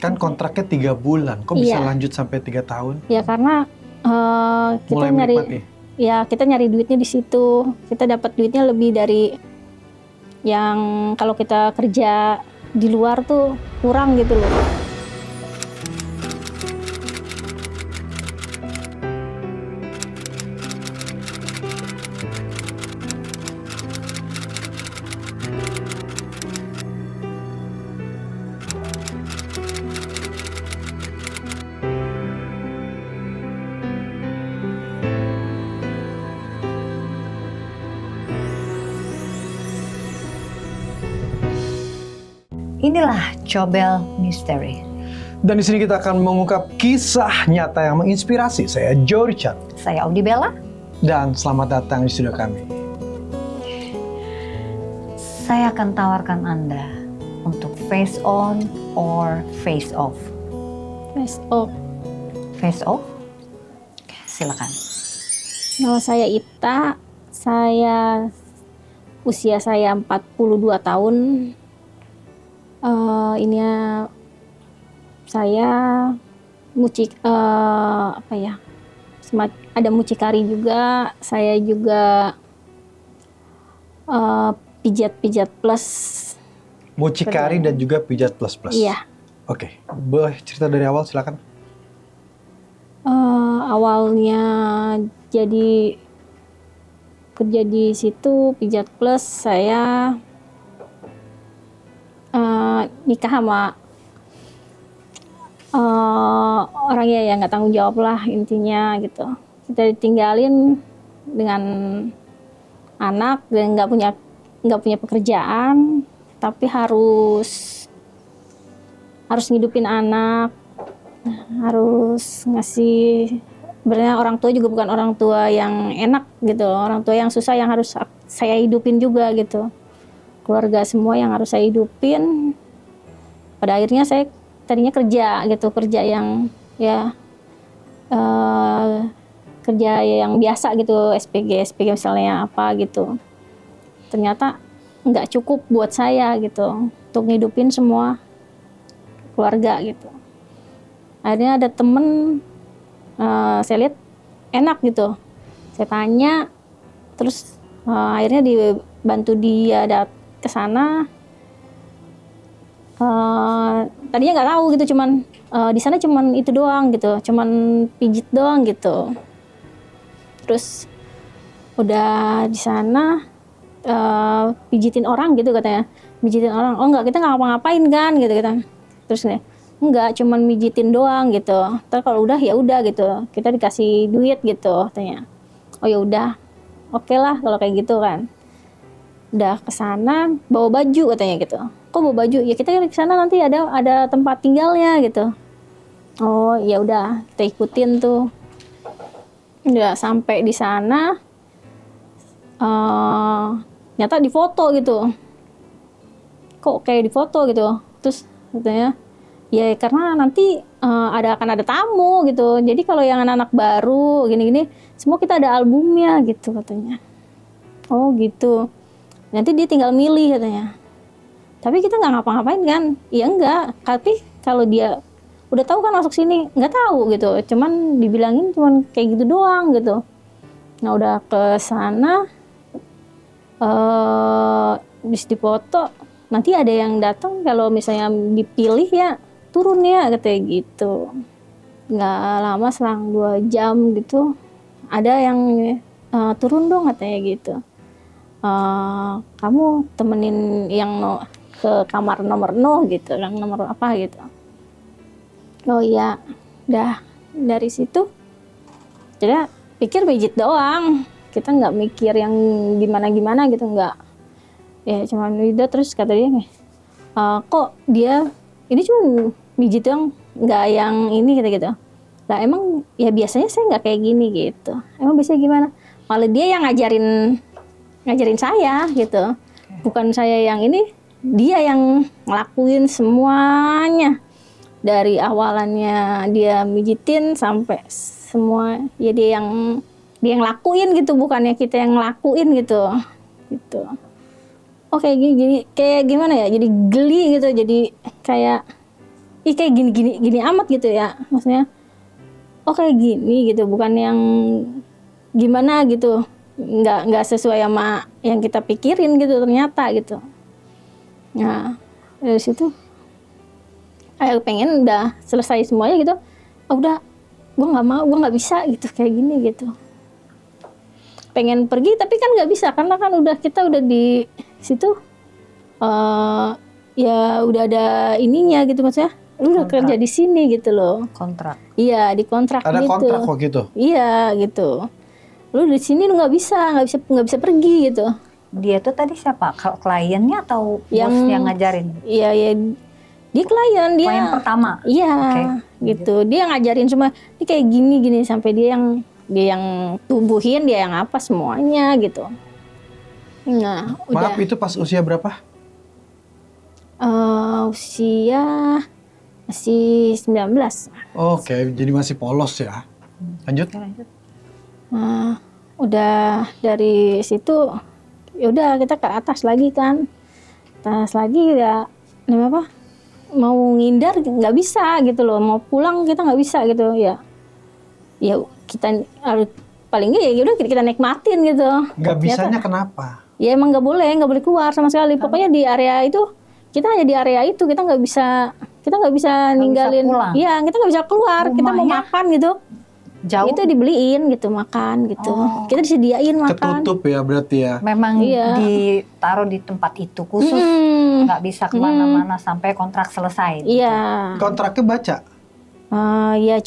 Kan kontraknya 3 bulan, kok bisa Iya. lanjut sampai 3 tahun? Ya karena kita Mulai nyari, menikmati? ya kita nyari duitnya di situ. Kita dapat duitnya lebih dari yang kalau kita kerja di luar tuh kurang gitu loh. Inilah Cobel Mystery. Dan di sini kita akan mengungkap kisah nyata yang menginspirasi. Saya Joe Richard. Saya Audi Bella. Dan selamat datang di studio kami. Saya akan tawarkan Anda untuk face on or face off. Face off. Face off? Oke, silakan. Nama saya Ita. Usia saya 42 tahun. Saya ada mucikari juga. Saya juga pijat plus. Mucikari dan juga pijat plus-plus. Iya. Oke, boleh cerita dari awal silakan. Awalnya jadi kerja di situ pijat plus, saya nikah sama orang ya yang nggak tanggung jawab lah intinya gitu. Kita ditinggalin dengan anak dan nggak punya pekerjaan, tapi harus ngidupin anak, harus ngasih. Sebenarnya orang tua juga bukan orang tua yang enak gitu, orang tua yang susah yang harus saya hidupin juga gitu. Keluarga semua yang harus saya hidupin. Pada akhirnya saya tadinya kerja yang kerja yang biasa gitu, SPG misalnya apa gitu. Ternyata nggak cukup buat saya gitu untuk ngidupin semua keluarga gitu. Akhirnya ada temen, saya lihat enak gitu. Saya tanya, terus akhirnya dibantu dia ke sana. Tadinya nggak tahu gitu, cuman di sana cuman itu doang gitu, cuman pijit doang gitu. Terus udah di sana pijitin orang gitu katanya, pijitin orang. Oh enggak, kita nggak ngapa-ngapain kan gitu kita. Terus nih, enggak, cuman mijitin doang gitu. Terus kalau udah ya udah gitu, kita dikasih duit gitu katanya. Oh ya udah, oke lah kalau kayak gitu kan. Udah ke sana bawa baju katanya gitu. Kok bawa baju? Ya kita ke sana nanti ada tempat tinggalnya gitu. Oh ya udah, kita ikutin tuh. Udah sampai di sana, nyata difoto gitu. Kok kayak difoto gitu? Terus katanya, ya karena nanti akan ada tamu gitu. Jadi kalau yang anak-anak baru gini-gini, semua kita ada albumnya gitu katanya. Oh gitu. Nanti dia tinggal milih katanya. Tapi kita nggak ngapa-ngapain kan? Ya enggak. Tapi kalau dia udah tahu kan masuk sini, nggak tahu gitu. Cuman dibilangin cuman kayak gitu doang gitu. Nah udah ke sana, bis dipoto. Nanti ada yang datang kalau misalnya dipilih ya turun ya katanya gitu. Nggak lama, selang 2 jam gitu, ada yang turun dong katanya gitu. Kamu temenin yang ke kamar nomor 0 gitu, yang nomor apa gitu. Oh iya, dah dari situ jadi pikir pijit doang, kita nggak mikir yang gimana gitu, nggak. Ya cuman udah. Terus kata dia, kok dia ini cuma pijit doang, nggak yang ini gitu. Lah emang ya biasanya saya nggak kayak gini gitu. Emang biasanya gimana? Malah dia yang ngajarin saya gitu. Bukan saya yang ini, dia yang ngelakuin semuanya. Dari awalannya dia mijitin sampai semua, ya dia yang lakuin gitu, bukannya kita yang ngelakuin gitu. Oh kayak gini, kayak gimana ya? Jadi geli gitu, jadi kayak ih kayak gini amat gitu ya, maksudnya oh kayak gini gitu, bukan yang gimana gitu, nggak sesuai sama yang kita pikirin gitu ternyata gitu. Nah dari situ pengen udah selesai semuanya gitu, oh, udah gue nggak mau, gue nggak bisa gitu kayak gini gitu, pengen pergi tapi kan nggak bisa karena kan kita udah di situ, ya udah ada ininya gitu, maksudnya lu udah Kontrak. kerja di sini gitu loh. Kontrak. Iya, di kontrak Ada gitu. kontrak kok gitu. Iya gitu. Lu di sini lu nggak bisa pergi gitu. Dia tuh tadi siapa? Kalau kliennya atau Yang- bos yang ngajarin? Iya ya, dia klien dia. Klien pertama. Iya, Oke. gitu. Dia ngajarin cuma ini kayak gini sampai dia yang tubuhin, dia yang apa semuanya gitu. Nah, udah. Maaf, itu pas usia berapa? Usia masih 19. Oke, jadi masih polos ya. Lanjut. Oke, lanjut. Nah, udah dari situ ya udah kita ke atas lagi kan. Atas lagi ya namanya apa? Mau ngindar nggak bisa gitu loh. Mau pulang kita nggak bisa gitu ya. Ya kita harus paling nggak ya udah kita nikmatin gitu. Nggak bisanya Ternyata- kenapa? Ya emang nggak boleh keluar sama sekali. Pokoknya di area itu kita hanya di area itu, kita nggak bisa ninggalin. pulang. Iya, kita nggak bisa keluar. Kita mau Rumahnya makan gitu. Jauh. Itu dibeliin gitu, makan gitu. Oh. Kita disediain makan. Ketutup ya berarti ya. Memang Iya. ditaruh di tempat itu khusus, Mm, nggak bisa kemana-mana sampai kontrak selesai. iya. Kontraknya baca. Ya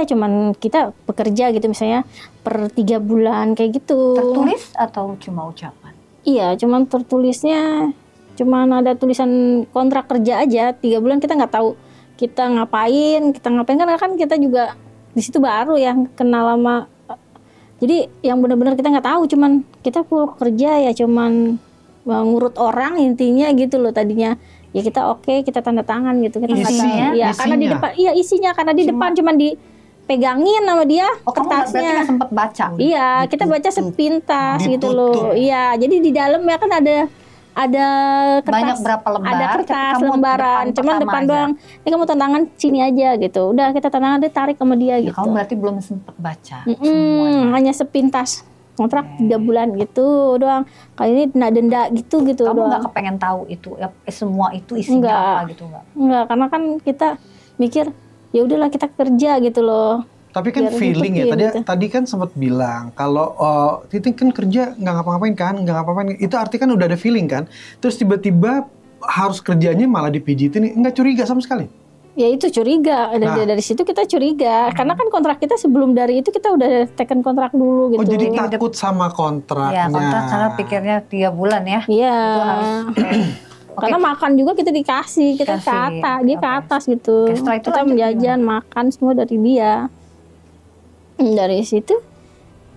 cuman kita bekerja gitu misalnya per 3 bulan kayak gitu. Tertulis atau cuma ucapan? Iya, cuman tertulisnya cuman ada tulisan kontrak kerja aja 3 bulan, kita nggak tahu kita ngapain karena kan kita juga di situ baru ya kenal lama. Jadi yang benar-benar kita nggak tahu, cuman kita kerja ya cuman ngurut orang intinya gitu loh tadinya. Ya kita oke, kita tanda tangan gitu. Kita nggak tahu. Isinya? Ya karena di Isinya? depan, iya isinya karena di depan cuman dipegangin sama dia Oh, kamu berarti kertasnya. nggak sempat baca? Iya, kita baca Ditutup. sepintas gitu Ditutup. loh. Iya, jadi di dalam ya kan ada kertas, Banyak berapa lembar, ada tapi kertas kamu lembaran, depan cuman pertama depan aja. doang. Ini kamu tanda tangan sini aja gitu. Udah kita tanda tangan, dia tarik sama dia Ya, gitu. kamu berarti belum sempat baca Mm-mm, semuanya. hanya sepintas kontrak Oke. 3 bulan gitu doang. Kali ini denda gitu Kamu doang. nggak kepengen tahu itu semua itu isinya Nggak. apa gitu nggak? Enggak, karena kan kita mikir ya udahlah kita kerja gitu loh. Tapi kan Biar feeling ya. ngikutin gitu. Tadi kan sempat bilang kalau Titik kan kerja nggak ngapa-ngapain kan, nggak ngapa-ngapain. Itu arti kan udah ada feeling kan. Terus tiba-tiba harus kerjanya malah dipijitin, nggak curiga sama sekali. Ya itu curiga, Nah. dari situ kita curiga. Karena kan kontrak kita sebelum dari itu kita udah taken kontrak dulu gitu. Oh jadi takut sama kontraknya. Ya kontrak karena pikirnya 3 bulan ya. Iya. Itu harus. Oke. Karena makan juga kita dikasih, kita ke Kasih, atas, dia ke oke. atas gitu. Oke, setelah itu Kita lanjut menjajan, makan semua dari dia. Dari situ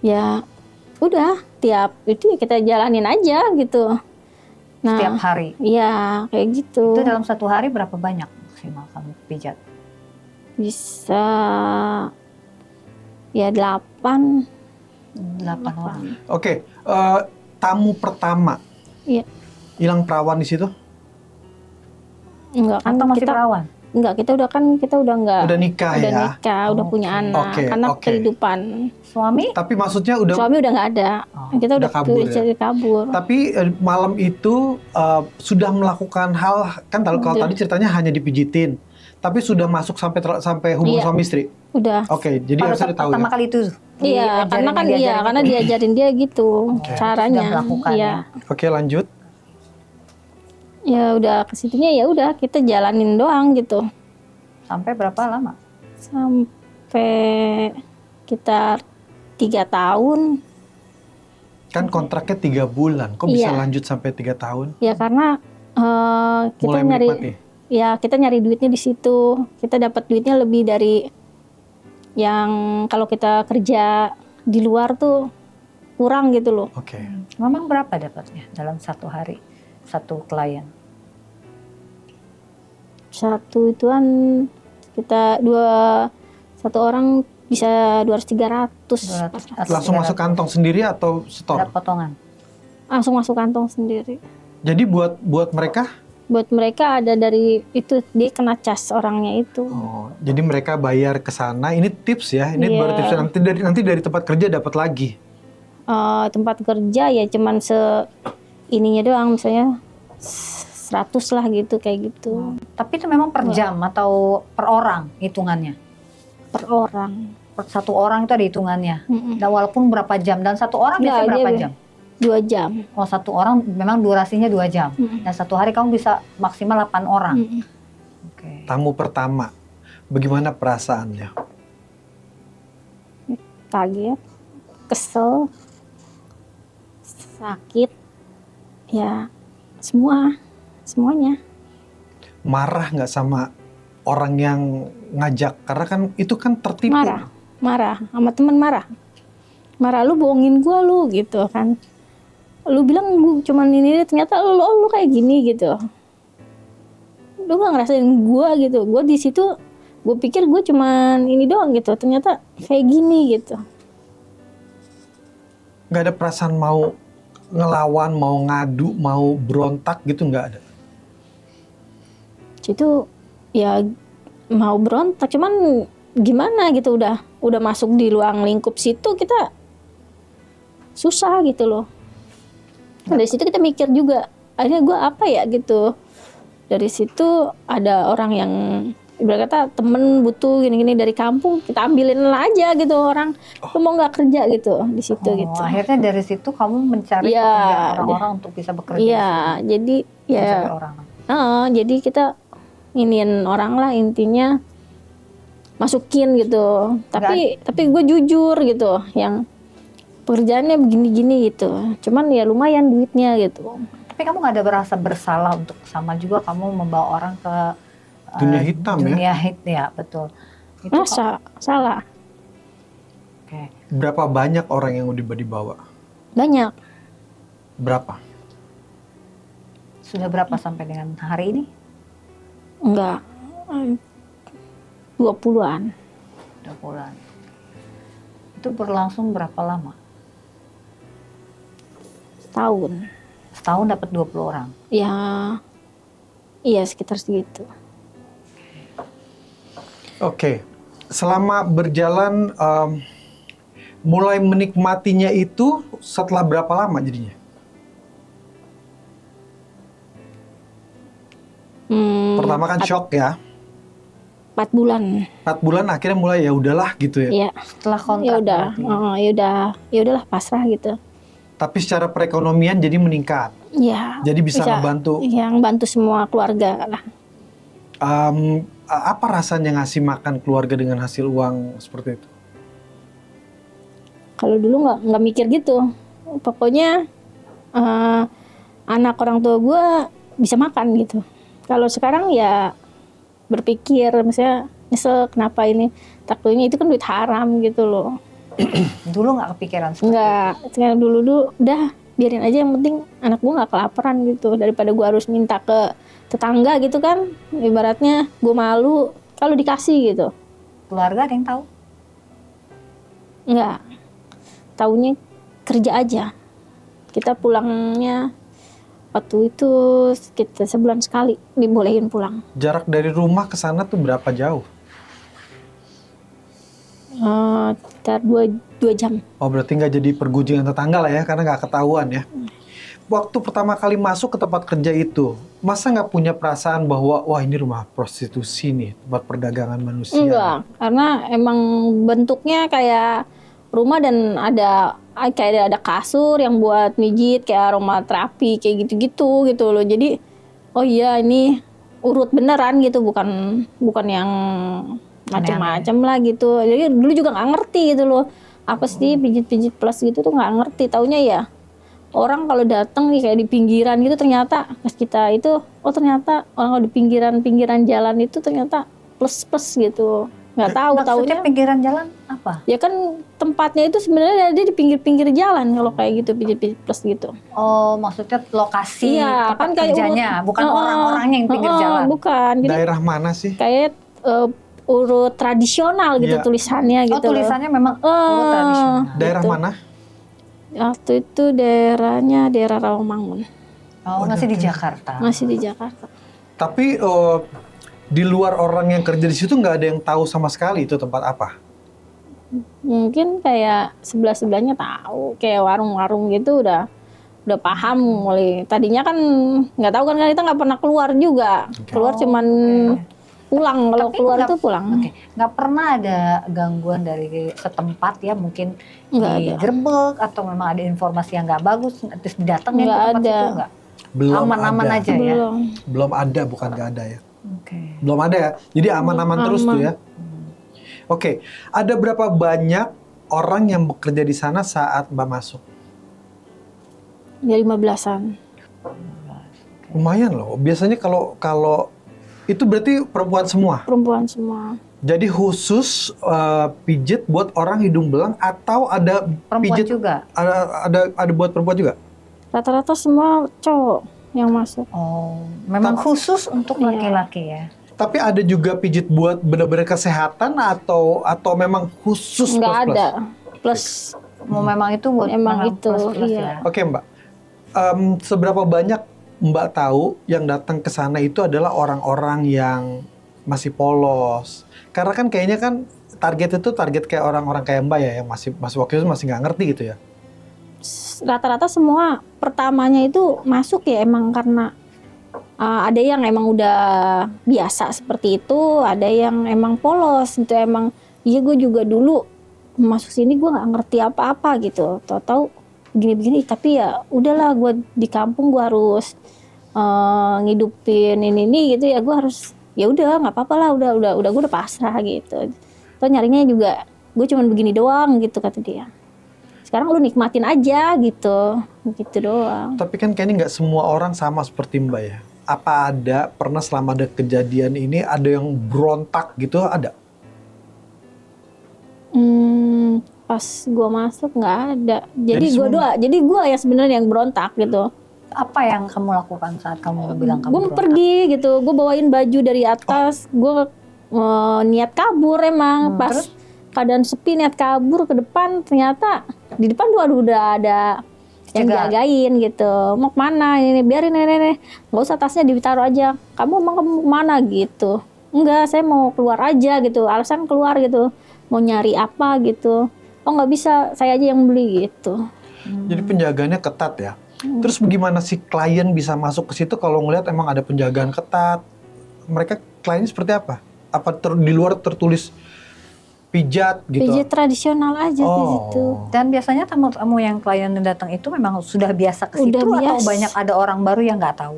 ya udah tiap itu ya kita jalanin aja gitu. Nah, Setiap hari. iya kayak gitu. Itu dalam 1 hari berapa banyak maksimal kamu pijat? Bisa ya 8. 8 orang. Oke, tamu pertama Iya. hilang perawan di situ. Enggak kan Atau masih kita perawan? enggak kita udah enggak Udah nikah udah ya. nikah, udah Oke. punya anak Oke, karena oke. kehidupan Suami? Tapi maksudnya udah. suami udah nggak ada. Oh, Kita udah udah kabur ya? cari kabur. Tapi malam itu sudah melakukan hal kan kalau Udah. tadi ceritanya hanya dipijitin, tapi sudah masuk sampai hubungan Iya. suami istri. Udah. Oke, jadi Pada harusnya saat tahu pertama ya. kali itu Iya, karena kan karena gitu. diajarin dia gitu Oke. caranya. Sudah melakukan Iya. Oke, lanjut. Ya udah ke situnya ya udah kita jalanin doang gitu. Sampai berapa lama? Sampai sekitar 3 tahun. Kan kontraknya 3 bulan, kok bisa Iya. lanjut sampai 3 tahun? Ya karena kita Mulai nyari menikmati. ya kita nyari duitnya di situ. Kita dapat duitnya lebih dari yang kalau kita kerja di luar tuh kurang gitu loh. Oke. Memang berapa dapatnya dalam 1 hari? 1 klien? Satu ituan kita satu orang bisa 200-300. 200 atau Langsung 300. masuk kantong sendiri atau Ada store? potongan? Langsung masuk kantong sendiri. Jadi buat mereka buat mereka ada dari itu, dia kena cas orangnya itu. Oh, jadi mereka bayar ke sana. Ini tips ya. Ini Iya. baru tips. Nanti dari tempat kerja dapat lagi. Tempat kerja ya cuman ininya doang, misalnya 100 lah gitu, kayak gitu. Tapi itu memang per jam atau per orang hitungannya? Per orang. Per satu orang itu ada hitungannya. Mm-mm. Dan walaupun berapa jam, dan satu orang biasanya Nggak, berapa dia jam? 2 jam. Oh, satu orang memang durasinya 2 jam. Mm-mm. Dan satu hari kamu bisa maksimal 8 orang. Mm-mm. Oke. Tamu pertama, bagaimana perasaannya? Kaget, kesel, sakit, ya semuanya. Marah nggak sama orang yang ngajak? Karena kan itu kan tertipu. Marah sama temen, marah, lu bohongin gua lu gitu kan, lu bilang gua cuman ini, ternyata lu kayak gini gitu, lu gak ngerasain gua gitu, gua di situ gua pikir gua cuman ini doang gitu, ternyata kayak gini gitu. Nggak ada perasaan mau ngelawan, mau ngadu, mau berontak gitu, nggak ada? Itu ya mau berontak, cuman gimana gitu, udah masuk di ruang lingkup situ, kita susah gitu loh. Dari situ kita mikir juga, akhirnya gue apa ya gitu. Dari situ ada orang yang ibarat kata temen butuh gini-gini dari kampung, kita ambilin aja gitu orang. Lu mau nggak kerja gitu di situ gitu. Akhirnya dari situ kamu mencari Iya, pekerjaan orang-orang untuk bisa bekerja. Iya, jadi ya Mencari orang. jadi kita iniin orang lah, intinya masukin gitu. Tapi gue jujur gitu, yang pekerjaannya begini-gini gitu. Cuman ya lumayan duitnya gitu. Tapi kamu nggak ada berasa bersalah untuk sama juga kamu membawa orang ke Dunia hitam ya? dunia ya, betul. Itu Masa salah? Oke. Berapa banyak orang yang udah dibawa? Banyak. Berapa? Sudah berapa sampai dengan hari ini? Enggak. 20-an. 20-an. Itu berlangsung berapa lama? Setahun. Setahun dapat 20 orang. Ya, iya sekitar segitu. Oke, selama berjalan mulai menikmatinya itu setelah berapa lama jadinya? Pertama kan shock ya. 4 bulan. 4 bulan akhirnya mulai ya udahlah gitu ya. Iya. Setelah kontrak. Ya udah, berarti. ya udahlah pasrah gitu. Tapi secara perekonomian jadi meningkat. Ya. Jadi bisa ngebantu. Yang bantu semua keluarga lah. Apa rasanya ngasih makan keluarga dengan hasil uang seperti itu? Kalau dulu nggak mikir gitu. Pokoknya anak orang tua gue bisa makan gitu. Kalau sekarang ya berpikir, misalnya nyesel kenapa ini, takutnya itu kan duit haram gitu loh. Dulu nggak kepikiran seperti Nggak, sekarang dulu udah biarin aja, yang penting anak gue nggak kelaparan gitu, daripada gue harus minta ke tetangga gitu kan, ibaratnya gue malu kalau dikasih gitu. keluarga ada yang tahu? Nggak, taunya kerja aja. Kita pulangnya waktu itu kita sebulan sekali dibolehin pulang. Jarak dari rumah ke sana tuh berapa jauh? Sekitar 2 jam. Oh berarti nggak jadi pergunjingan tetangga lah ya, karena nggak ketahuan ya. Waktu pertama kali masuk ke tempat kerja itu, masa nggak punya perasaan bahwa wah ini rumah prostitusi nih, tempat perdagangan manusia? Enggak, karena emang bentuknya kayak rumah dan kayak ada kasur yang buat mijit, kayak aromaterapi kayak gitu-gitu gitu loh. Jadi oh iya ini urut beneran gitu, bukan yang macam-macam lah gitu. Jadi dulu juga nggak ngerti gitu loh, apa sih pijit-pijit plus gitu tuh nggak ngerti. Taunya ya orang kalau datang nih kayak di pinggiran gitu, ternyata pas kita itu ternyata orang kalau di pinggiran jalan itu ternyata plus gitu. Nggak tahu, Maksudnya taunya pinggiran jalan apa? ya kan tempatnya itu sebenarnya ada di pinggir-pinggir jalan kalau kayak gitu, pijit plus gitu. Oh, maksudnya lokasi Iya, tempat kan kayak kerjanya, bukan orang-orangnya yang pinggir jalan. Bukan, jadi Daerah mana sih? kayak urut tradisional gitu Iya. tulisannya gitu. Oh, tulisannya memang urut tradisional. Daerah gitu. mana? Waktu itu daerah Rawamangun, Oh, masih di Jakarta. masih di Jakarta. Tapi di luar orang yang kerja di situ nggak ada yang tahu sama sekali itu tempat apa? Mungkin kayak sebelah-sebelahnya tahu, kayak warung-warung gitu udah paham mulai. Tadinya kan nggak tahu kan kita nggak pernah keluar juga. Keluar cuman pulang, kalau Tapi keluar nggak- tuh pulang. Oke, nggak pernah ada gangguan dari setempat ya, mungkin Nggak ada. digerebek atau memang ada informasi yang nggak bagus terus didatengin ke Nggak tempat ada. situ nggak? Belum Aman-aman ada. aja ya. Belum. Belum ada, bukan nggak ada ya. Oke. Belum ada ya. Jadi aman-aman terus tuh Aman. ya. Oke, ada berapa banyak orang yang bekerja di sana saat Mbak masuk? Ya 15-an. Lumayan loh. Biasanya kalau itu berarti perempuan semua. Perempuan semua. Jadi khusus pijit buat orang hidung belang atau ada Perempuan pijit juga. ada buat perempuan juga? Rata-rata semua cowok yang masuk. Oh, memang khusus untuk Iya. laki-laki ya. Tapi ada juga pijit buat benar-benar kesehatan atau memang khusus Nggak plus-plus? ada. Plus Mau memang itu buat Emang memang itu, plus-plus iya. ya. Oke Mbak, seberapa banyak Mbak tahu yang datang ke sana itu adalah orang-orang yang masih polos? Karena kan kayaknya kan target itu target kayak orang-orang kayak Mbak ya, yang masih waktu itu masih nggak ngerti gitu ya. rata-rata semua pertamanya itu masuk ya emang karena ada yang emang udah biasa seperti itu, ada yang emang polos itu emang. Iya, gue juga dulu masuk sini gue nggak ngerti apa-apa gitu, tahu-tahu begini-begini, tapi ya udahlah, gue di kampung gue harus ngidupin ini gitu ya, gue harus ya udah nggak apa-apa lah, udah gue udah pasrah gitu. Tuh nyarinya juga gue cuman begini doang gitu kata dia. Sekarang lu nikmatin aja gitu doang. Tapi kan kayaknya nggak semua orang sama seperti Mbak ya. Apa ada pernah selama ada kejadian ini ada yang berontak gitu, ada? Pas gue masuk nggak ada. Jadi Jadi jadi gue ya sebenarnya yang berontak gitu. Apa yang kamu lakukan saat kamu bilang kamu Gue berontak? pergi gitu, gue bawain baju dari atas, gue niat kabur emang. Pas Terus? keadaan sepi niat kabur ke depan, ternyata di depan udah ada yang Cegat. jagain gitu. Mau kemana ini, biarin nenek, nggak usah, tasnya ditaruh aja. Kamu kemana gitu? Enggak, saya mau keluar aja gitu, alasan keluar gitu, mau nyari apa gitu. Oh nggak bisa, saya aja yang beli gitu. Jadi penjagaannya ketat ya. Terus bagaimana sih klien bisa masuk ke situ kalau ngelihat emang ada penjagaan ketat? Mereka kliennya seperti apa? Apa di luar tertulis pijat gitu? Pijit tradisional aja di situ. Oh. Dan biasanya tamu-tamu yang klien yang datang itu memang sudah biasa ke situ Udah atau biasa. banyak ada orang baru yang nggak tahu?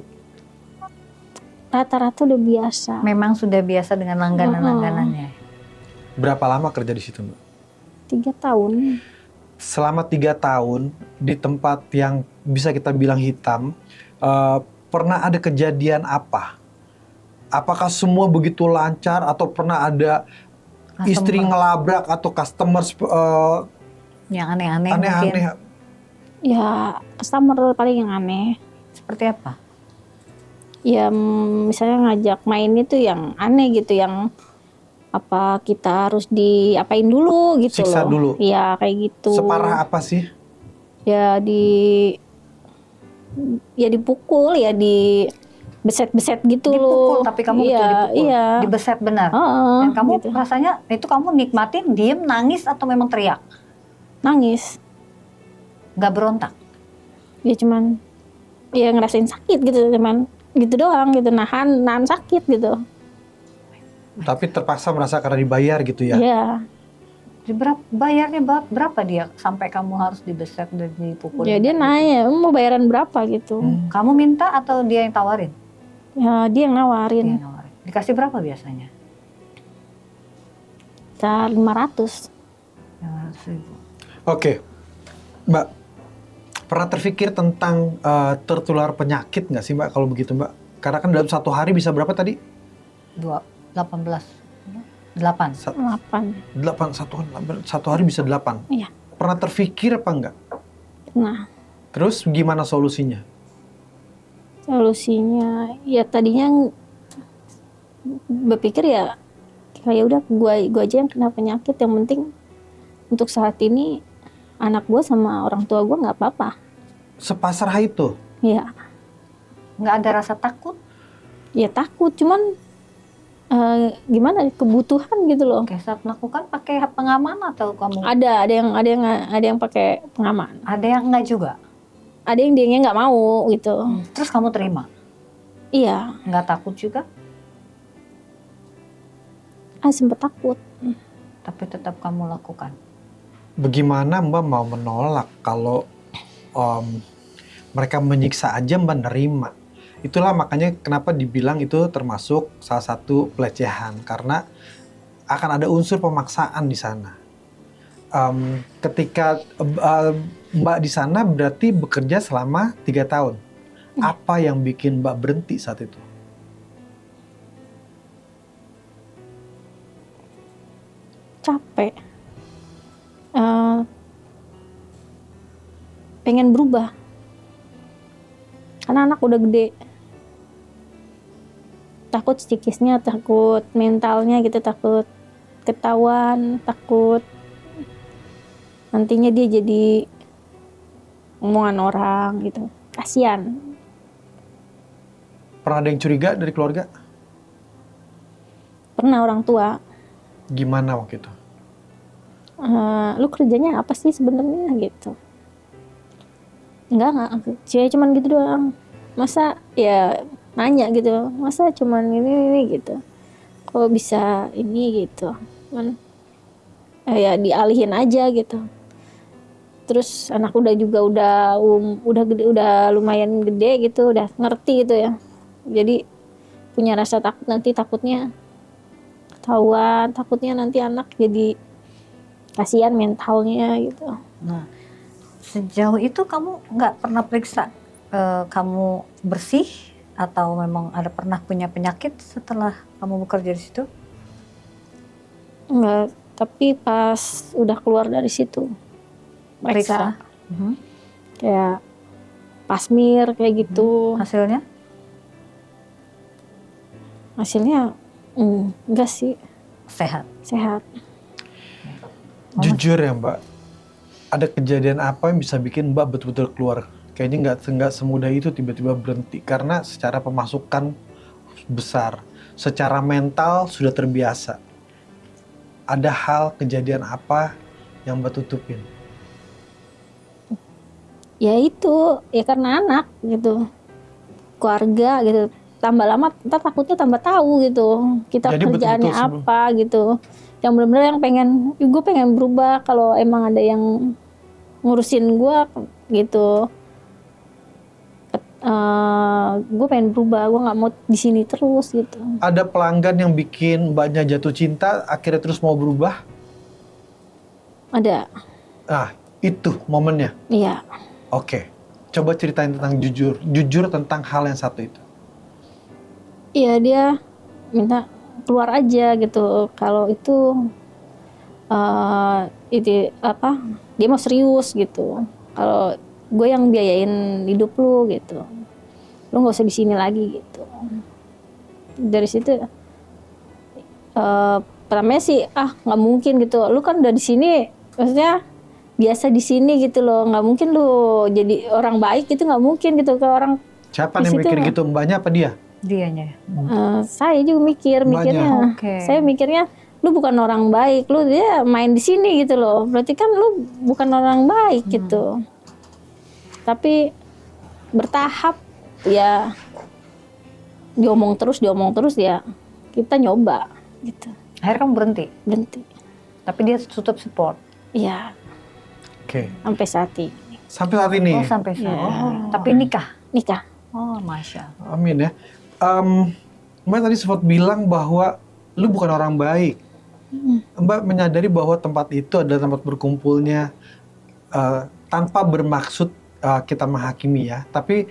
Rata-rata udah biasa. Memang sudah biasa dengan langganan-langganannya. Berapa lama kerja di situ, Mbak? 3 tahun. Selama 3 tahun di tempat yang bisa kita bilang hitam, pernah ada kejadian apa? Apakah semua begitu lancar atau pernah ada istri ngelabrak atau customer Yang aneh-aneh mungkin. aneh-aneh? Ya, customer paling yang aneh. Seperti apa? Ya, misalnya ngajak main itu yang aneh gitu, yang apa kita harus diapain dulu gitu Siksa loh. dulu? Iya, kayak gitu. Separah apa sih? Ya dipukul, ya di beset-beset gitu Dipukul, loh. tapi kamu iya, betul dipukul. Iya. Dibeset benar. Heeh, Dan kamu gitu. rasanya itu kamu nikmatin, diem, nangis atau memang teriak? Nangis. Nggak berontak? Ya cuman ya ngerasain sakit gitu, cuman gitu doang gitu, nahan sakit gitu. Tapi terpaksa merasa karena dibayar gitu ya? Iya. Bayarnya berapa dia sampai kamu harus dibeset dan dipukul? Ya dia nanya, mau bayaran berapa gitu. Kamu minta atau dia yang tawarin? Ya dia yang nawarin. Dia yang nawarin. Dikasih berapa biasanya? Sekitar 500. 500.000. Oke, Mbak, pernah terpikir tentang tertular penyakit nggak sih Mbak kalau begitu Mbak? Karena kan dalam 1 hari bisa berapa tadi? 18. 8. 8. 1 hari bisa 8. Iya. Pernah terpikir apa enggak? Nah, Terus gimana solusinya? solusinya ya tadinya berpikir ya kayak udah gua aja yang kena penyakit, yang penting untuk saat ini anak gua sama orang tua gua nggak apa-apa. Sepasrah itu? Ya, Nggak ada rasa takut? Ya takut, cuman gimana kebutuhan gitu loh. Oke, saat melakukan pakai pengaman atau kamu? Ada yang pakai pengaman. Ada yang enggak juga. Ada yang dianya nggak mau gitu. Terus kamu terima? Iya, Nggak takut juga? sempet takut. Tapi tetap kamu lakukan. Bagaimana Mbak mau menolak kalau mereka menyiksa aja Mbak nerima? Itulah makanya kenapa dibilang itu termasuk salah satu pelecehan, karena akan ada unsur pemaksaan di sana. Ketika Mbak di sana berarti bekerja selama 3 tahun. Apa yang bikin Mbak berhenti saat itu? Capek. Pengen berubah. Karena anak udah gede. Takut psikisnya, takut mentalnya gitu, takut ketahuan, takut nantinya dia jadi omongan orang gitu. Kasian. Pernah ada yang curiga dari keluarga? Pernah orang tua, Gimana waktu itu? lu kerjanya apa sih sebenarnya gitu. Enggak, cewek cuman gitu doang. Masa ya nanya gitu, masa cuman ini gitu. Kok bisa ini gitu. Cuman ya dialihin aja gitu. Terus anak udah gede, udah lumayan gede gitu, udah ngerti gitu ya. Jadi punya rasa takut, nanti takutnya ketahuan, takutnya nanti anak jadi kasihan mentalnya gitu. Nah, sejauh itu kamu nggak pernah periksa kamu bersih atau memang ada pernah punya penyakit setelah kamu bekerja di situ? Enggak, tapi pas udah keluar dari situ meriksa. Mhm. Kayak pasmir kayak gitu. Hasilnya? Hasilnya enggak sih, Sehat. sehat. Jujur ya Mbak, ada kejadian apa yang bisa bikin Mbak betul-betul keluar? Kayaknya nggak semudah itu tiba-tiba berhenti, karena secara pemasukan besar, secara mental sudah terbiasa. Ada hal kejadian apa yang Mbak tutupin? Ya itu, ya karena anak gitu, keluarga gitu. Tambah lama ntar takutnya tambah tahu gitu kita Jadi kerjaannya betul-betul apa gitu. Yang benar-benar yang pengen, gue pengen berubah kalau emang ada yang ngurusin gue gitu. Gue pengen berubah, gue nggak mau di sini terus gitu. Ada pelanggan yang bikin Mbaknya jatuh cinta, akhirnya terus mau berubah? Ada, Ah, itu momennya. iya. Oke, coba ceritain tentang jujur tentang hal yang satu itu. Iya, dia minta keluar aja gitu. Kalau itu apa? Dia mau serius gitu. Kalau gue yang biayain hidup lu gitu. Lu nggak usah di sini lagi gitu. Dari situ pertamanya sih nggak mungkin gitu. Lu kan udah di sini, maksudnya biasa di sini gitu loh. Nggak mungkin lu jadi orang baik gitu, nggak mungkin gitu ke orang. Siapa Di yang situ mikir gitu, Mbaknya apa dia? Dianya. Saya juga mikirnya. Oke. Saya mikirnya lu bukan orang baik, lu dia main di sini gitu loh. Berarti kan lu bukan orang baik gitu. Tapi bertahap ya diomong terus ya kita nyoba gitu. Akhirnya kamu berhenti, Berhenti. tapi dia tutup support. Iya, Oke, sampai saat ini. sampai saat ini. Oh, sampai saat. Iya. Tapi nikah. Nikah. Oh, masya Allah. Amin ya. Mbak tadi sempat bilang bahwa lu bukan orang baik. Mbak menyadari bahwa tempat itu adalah tempat berkumpulnya tanpa bermaksud kita menghakimi ya. Tapi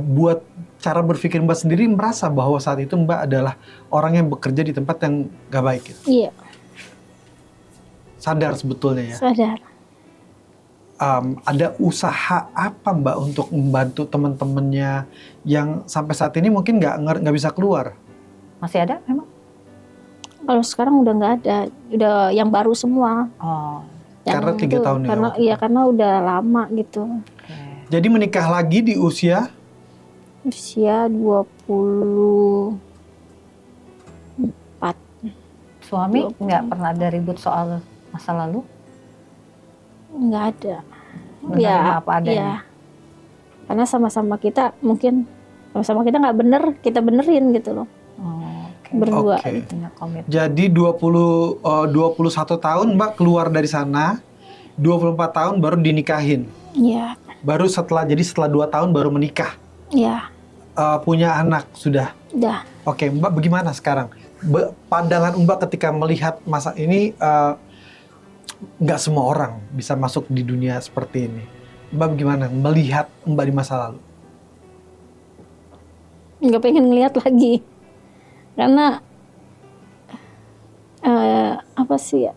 buat cara berpikir Mbak sendiri merasa bahwa saat itu Mbak adalah orang yang bekerja di tempat yang gak baik gitu. Iya, Sadar sebetulnya ya. sadar. Ada usaha apa Mbak untuk membantu teman-temannya yang sampai saat ini mungkin nggak bisa keluar? Masih ada memang? Kalau sekarang udah nggak ada, udah yang baru semua. Oh, Yang Karena 3 tahun ya Karena waktu itu. karena udah lama gitu. oke. Jadi menikah lagi di usia Usia 24. Suami 20. nggak pernah ada ribut soal masa lalu? Nggak ada. Menerima apa adanya? Ya. Karena sama-sama kita mungkin sama-sama kita nggak bener, kita benerin gitu loh. Oh, oke. Berdua. Oke. Gitu. Punya komitmen. Jadi 21 tahun Mbak keluar dari sana, 24 tahun baru dinikahin. Iya. Baru setelah 2 tahun baru menikah. Iya. Punya anak sudah. Udah. Oke, Mbak bagaimana sekarang? Pandangan Mbak ketika melihat masa ini, nggak semua orang bisa masuk di dunia seperti ini. Mbak bagaimana melihat Mbak di masa lalu? Nggak pengen ngeliat lagi. Karena apa sih ya?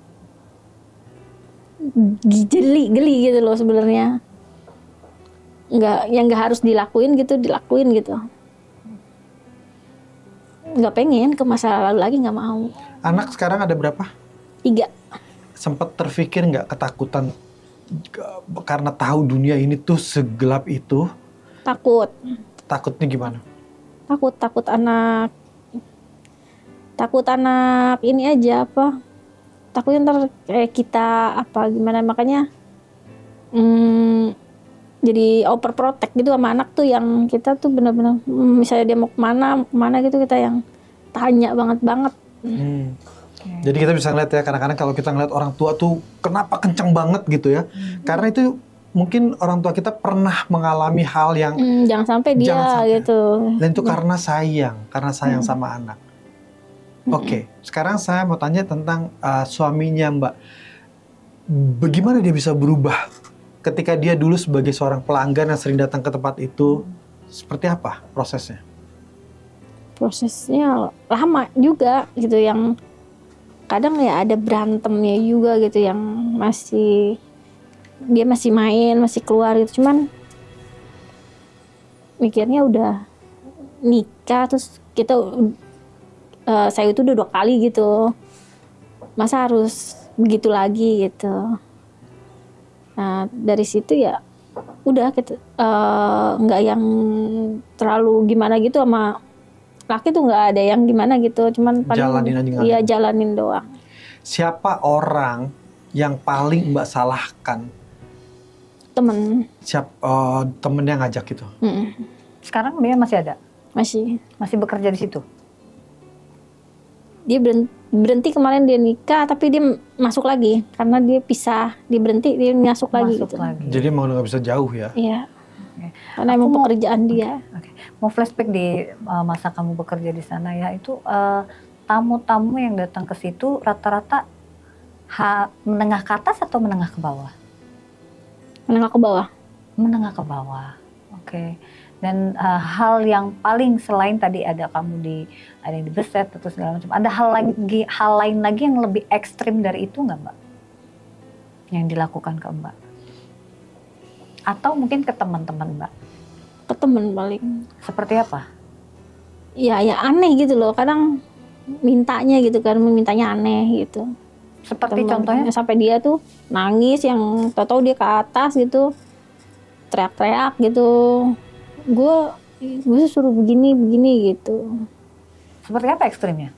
Geli gitu loh sebenarnya. Nggak harus dilakuin gitu. Nggak pengen ke masa lalu lagi, nggak mau. Anak sekarang ada berapa? 3. Sempat terfikir nggak ketakutan karena tahu dunia ini tuh segelap itu? Takut Takutnya gimana? takut anak ini aja apa, takutnya ntar kayak kita apa gimana, makanya jadi overprotect gitu sama anak tuh, yang kita tuh benar-benar misalnya dia mau kemana gitu kita yang tanya banget. Jadi kita bisa ngeliat ya, kadang-kadang kalau kita ngeliat orang tua tuh kenapa kenceng banget gitu ya, karena itu mungkin orang tua kita pernah mengalami hal yang jangan sampai dia Jangan sampai. gitu. dan itu karena sayang sama anak. Oke, sekarang saya mau tanya tentang suaminya Mbak. Bagaimana dia bisa berubah ketika dia dulu sebagai seorang pelanggan yang sering datang ke tempat itu? Seperti apa prosesnya? Prosesnya lama juga gitu, yang kadang ya ada berantemnya juga gitu, yang dia masih main, masih keluar gitu, cuman mikirnya udah nikah terus kita saya itu udah 2 kali gitu, masa harus begitu lagi gitu. Nah dari situ ya udah gitu, nggak yang terlalu gimana gitu sama laki tuh, nggak ada yang gimana gitu, cuman paling Jalanin aja ngalir. iya jalanin doang. Siapa orang yang paling Mbak salahkan? Temen. Temen yang ngajak gitu? Sekarang dia masih ada? Masih Bekerja di situ? dia berhenti kemarin, dia nikah tapi dia masuk lagi karena dia pisah, dia berhenti dia masuk lagi gitu. Jadi emang udah nggak bisa jauh ya? Iya. Oke. Karena emang pekerjaan dia. Oke. Mau flashback di masa kamu bekerja di sana ya, itu tamu-tamu yang datang ke situ rata-rata menengah ke atas atau menengah ke bawah? Menengah ke bawah. Menengah ke bawah. Oke. Dan hal yang paling selain tadi ada ada yang dibeset atau segala macam, ada hal lain lagi yang lebih ekstrim dari itu nggak Mbak? Yang dilakukan ke Mbak? Atau mungkin ke teman-teman Mbak? Ke temen paling. Seperti apa? Ya aneh gitu loh, kadang mintanya gitu kan, mintanya aneh gitu. Seperti contohnya? Sampai dia tuh nangis, yang tau-tau dia ke atas gitu, teriak-teriak gitu. Gue suruh begini gitu. Seperti apa ekstrimnya?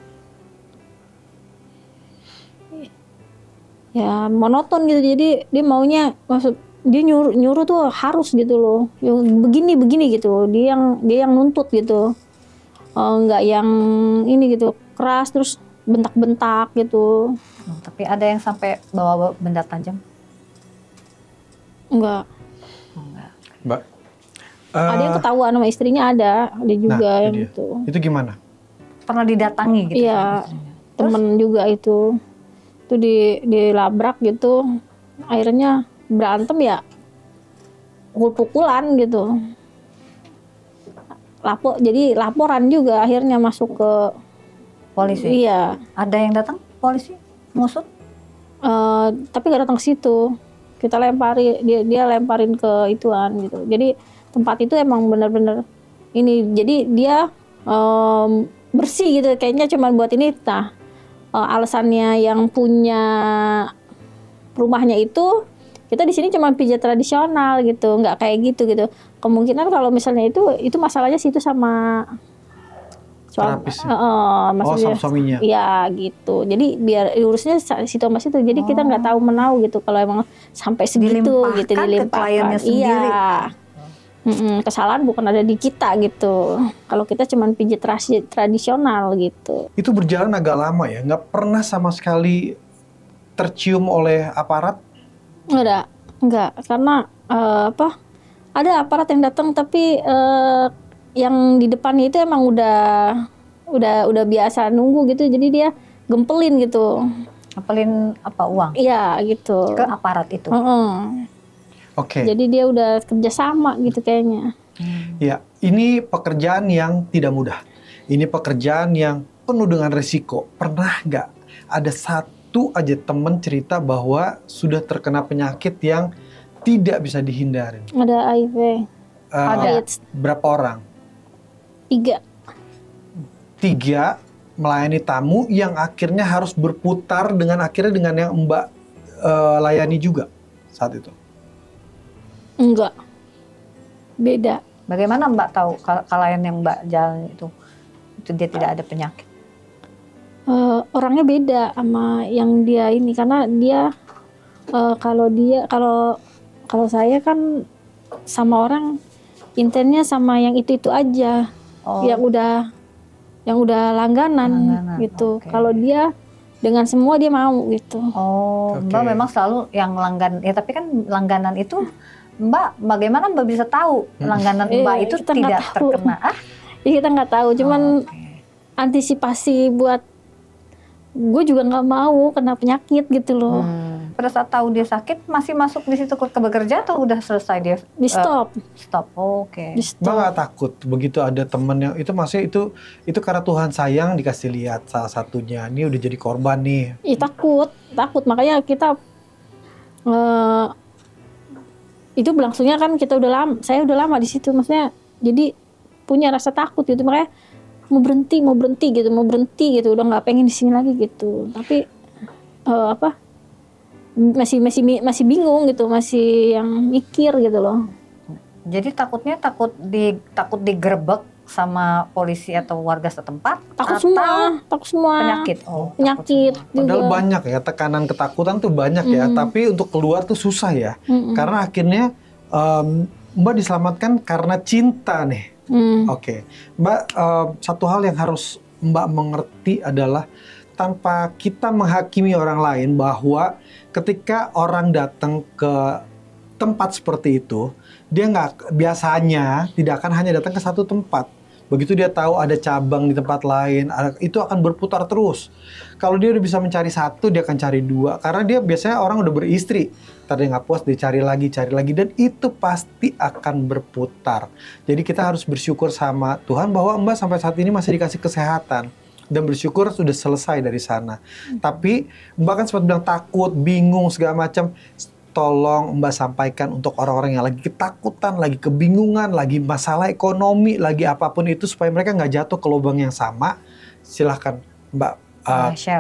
Ya monoton gitu, jadi dia maunya, dia nyuruh tuh harus gitu loh, yang begini gitu, dia yang nuntut gitu, nggak yang ini gitu keras terus bentak-bentak gitu. Tapi ada yang sampai bawa benda tajam? Enggak. Enggak. Mbak? Ada yang ketahuan sama istrinya, ada juga yang itu dia. itu. Itu gimana? Pernah didatangi gitu? Iya, temen juga itu dilabrak gitu, akhirnya berantem ya, pukul-pukulan gitu. Jadi laporan juga akhirnya masuk ke polisi. Iya. Ada yang datang polisi ngusut? Tapi nggak datang ke situ. Kita dia lemparin ke ituan gitu. Jadi tempat itu emang benar-benar ini. Jadi dia bersih gitu. Kayaknya cuma buat ini. Nah, alasannya yang punya rumahnya itu Kita di sini cuma pijat tradisional gitu, nggak kayak gitu. Kemungkinan kalau misalnya itu masalahnya sih itu sama Terapis. maksudnya, sama suaminya. iya gitu. Jadi biar urusnya situ sama situ. Jadi kita nggak tahu menau gitu kalau emang sampai segitu gitu Dilimpahkan ke kliennya sendiri. Iya. Kesalahan bukan ada di kita gitu. Kalau kita cuma pijat tradisional gitu. Itu berjalan agak lama ya, nggak pernah sama sekali tercium oleh aparat. Enggak, karena ada aparat yang datang tapi yang di depannya itu emang udah biasa nunggu gitu, jadi dia gempelin gitu. Ngapelin apa, uang? Iya gitu. Ke aparat itu. Oke. Jadi dia udah kerja sama gitu kayaknya. Ya, ini pekerjaan yang tidak mudah. Ini pekerjaan yang penuh dengan risiko. Pernah nggak ada satu aja temen cerita bahwa sudah terkena penyakit yang tidak bisa dihindari? Ada HIV. Ada. AIDS. Berapa orang? 3. 3 melayani tamu yang akhirnya harus berputar dengan yang Mbak layani juga saat itu. Enggak. Beda. Bagaimana Mbak tahu klien yang Mbak jalan itu dia tidak ada penyakit? Orangnya beda sama yang dia ini, karena dia kalau saya kan sama orang intennya sama yang itu aja. Oh. yang udah langganan gitu. Oke. Kalau dia dengan semua dia mau gitu. Oh, Oke. Mbak memang selalu yang langganan. Ya tapi kan langganan itu Mbak, bagaimana Mbak bisa tahu langganan Mbak itu kita nggak tidak tahu. terkena? Ya kita nggak tahu, cuman antisipasi buat gue juga nggak mau kena penyakit gitu loh. Pada saat tahu dia sakit masih masuk di situ ke bekerja atau udah selesai dia? Di stop. Stop. Oke. Di Mbak stop. nggak takut begitu ada temen yang itu, maksudnya itu karena Tuhan sayang dikasih lihat salah satunya ini udah jadi korban nih. takut makanya kita itu berlangsungnya kan saya udah lama di situ, maksudnya jadi punya rasa takut gitu, makanya mau berhenti gitu, udah nggak pengen di sini lagi gitu. Tapi masih bingung gitu, masih yang mikir gitu loh. Jadi takut digerebek sama polisi atau warga setempat? Takut atau semua penyakit. penyakit Padahal juga. banyak ya, tekanan ketakutan tuh banyak ya, tapi untuk keluar tuh susah ya. Karena akhirnya Mbak diselamatkan karena cinta nih. Oke. Mbak, satu hal yang harus Mbak mengerti adalah tanpa kita menghakimi orang lain, bahwa ketika orang datang ke tempat seperti itu, dia biasanya tidak akan hanya datang ke satu tempat. Begitu dia tahu ada cabang di tempat lain, itu akan berputar terus. Kalau dia udah bisa mencari satu, dia akan cari 2. Karena dia biasanya orang udah beristri. Ntar dia nggak puas, dia cari lagi. Dan itu pasti akan berputar. Jadi kita harus bersyukur sama Tuhan bahwa Mbak sampai saat ini masih dikasih kesehatan. Dan bersyukur sudah selesai dari sana. Tapi Mbak kan sempat bilang takut, bingung, segala macam. Tolong Mbak sampaikan untuk orang-orang yang lagi ketakutan, lagi kebingungan, lagi masalah ekonomi, lagi apapun itu, supaya mereka nggak jatuh ke lubang yang sama. Silahkan Mbak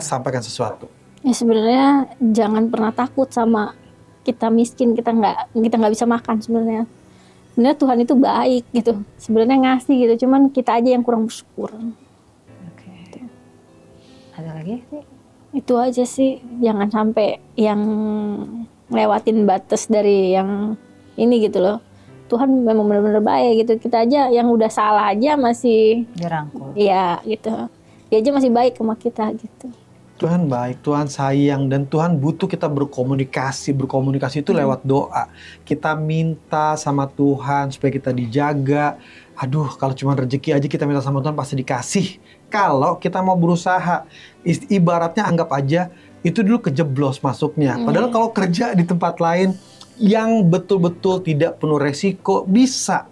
sampaikan sesuatu. Ya sebenarnya jangan pernah takut sama kita miskin, kita nggak bisa makan sebenarnya. Sebenarnya Tuhan itu baik gitu. Sebenarnya ngasih gitu, cuman kita aja yang kurang bersyukur. Oke. Ada lagi? Itu aja sih, jangan sampai yang lewatin batas dari yang ini gitu loh. Tuhan memang benar-benar baik gitu. Kita aja yang udah salah aja masih Dirangkul. ya gitu. Dia aja masih baik sama kita gitu. Tuhan baik, Tuhan sayang, dan Tuhan butuh kita berkomunikasi. Berkomunikasi itu lewat doa. Kita minta sama Tuhan supaya kita dijaga. Aduh, kalau cuma rezeki aja kita minta sama Tuhan pasti dikasih. Kalau kita mau berusaha, ibaratnya anggap aja itu dulu kejeblos masuknya. Padahal kalau kerja di tempat lain yang betul-betul tidak penuh resiko, bisa.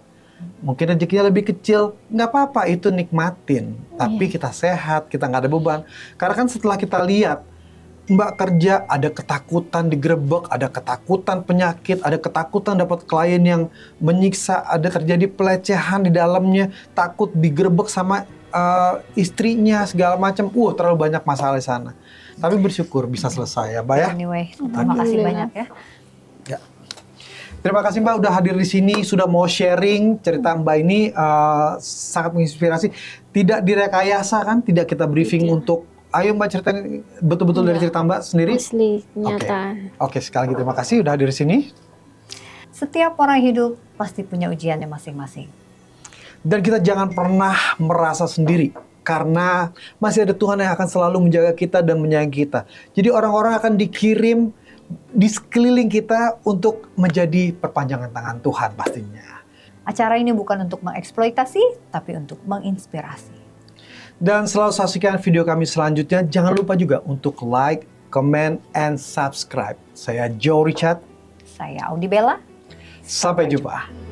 Mungkin rezekinya lebih kecil, nggak apa-apa, itu nikmatin. Tapi kita sehat, kita nggak ada beban. Karena kan setelah kita lihat, Mbak kerja, ada ketakutan digerebek, ada ketakutan penyakit, ada ketakutan dapat klien yang menyiksa, ada terjadi pelecehan di dalamnya, takut digerebek sama istrinya, segala macam. Terlalu banyak masalah di sana. Tapi bersyukur bisa selesai ya, Mbak ya. Anyway, terima kasih banyak ya. Ya. Terima kasih Mbak udah hadir di sini, sudah mau sharing cerita Mbak ini sangat menginspirasi. Tidak direkayasa kan, tidak kita briefing Tidak. untuk, ayo Mbak ceritain betul-betul dari cerita Mbak sendiri. Asli, nyata. Oke, sekali lagi terima kasih udah hadir di sini. Setiap orang hidup pasti punya ujiannya masing-masing. Dan kita jangan pernah merasa sendiri. Karena masih ada Tuhan yang akan selalu menjaga kita dan menyayangi kita. Jadi orang-orang akan dikirim di sekeliling kita untuk menjadi perpanjangan tangan Tuhan pastinya. Acara ini bukan untuk mengeksploitasi, tapi untuk menginspirasi. Dan selalu saksikan video kami selanjutnya. Jangan lupa juga untuk like, comment, and subscribe. Saya Joe Richard. Saya Audi Bella. Sampai jumpa.